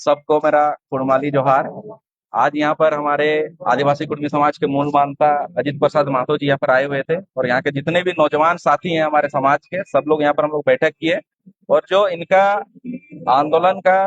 सबको मेरा कुड़माली जोहार। आज यहाँ पर हमारे आदिवासी कुर्मी समाज के मूल मानता अजित प्रसाद महतो जी यहाँ पर आए हुए थे, और यहाँ के जितने भी नौजवान साथी हैं हमारे समाज के, सब लोग यहाँ पर हम लोग बैठक किए। और जो इनका आंदोलन का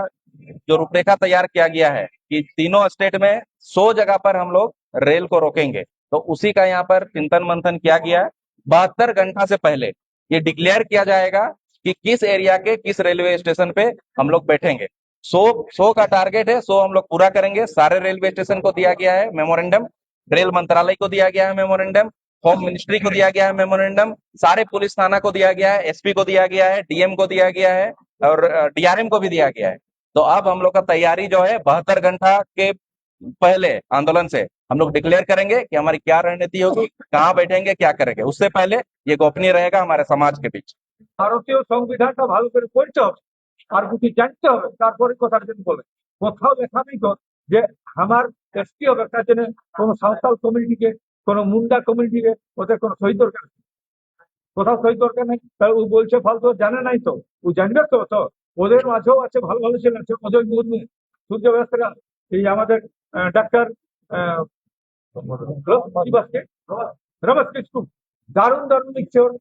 जो रूपरेखा तैयार किया गया है कि तीनों स्टेट में 100 जगह पर हम लोग रेल को रोकेंगे, तो उसी का यहाँ पर चिंतन मंथन किया गया है। 72 घंटा से पहले ये डिक्लेयर किया जाएगा कि किस एरिया के किस रेलवे स्टेशन पे हम लोग बैठेंगे। 100 का टारगेट है, 100 हम लोग पूरा करेंगे। सारे रेलवे स्टेशन को दिया गया है मेमोरेंडम, रेल मंत्रालय को दिया गया है मेमोरेंडम, होम मिनिस्ट्री को दिया गया है मेमोरेंडम, सारे पुलिस थाना को दिया गया है, एसपी को दिया गया है, डीएम को दिया गया है, और डीआरएम को भी दिया गया है। तो अब हम लोग का तैयारी जो है 72 घंटा के पहले आंदोलन से हम लोग डिक्लेयर करेंगे कि हमारी क्या रणनीति होगी, कहाँ बैठेंगे, क्या करेंगे। उससे पहले ये गोपनीय रहेगा हमारे समाज के बीच। ভারতীয় সংবিধানটা ভালো করে পড়তে হবে আর কিছু জানতে হবে, তারপরে কথার জন্য বলে। কোথাও লেখা নেই তো যে আমার এসটি হবে তার জন্য কোনো সাঁওতাল কমিউনিটিকে, কোনো মুন্ডা কমিউনিটিকে ওদের কোনো সই দরকার নেই। কোথাও সই দরকার নেই। তা ও বলছে ফালতু, জানে নাই তো, ও জানবে তো। তো ওদের মাঝেও আছে ভালো ভালো ছেলে আছে, অজয় মুর্মু, সূর্য বেসরা, এই আমাদের ডাক্তার রমেশ কিস্কু, দারুণ দারুণ লিখছে ওরা।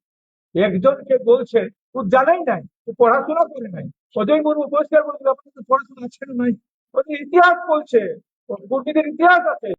একজনকে বলছে ও জানাই নাই, ও পড়াশোনা করে নাই। অজয় মুর্মু পরিষ্কার বলছে আপনার তো পড়াশোনা আছে না নাই, ওদের ইতিহাস বলছে, দুর্নীতির ইতিহাস আছে।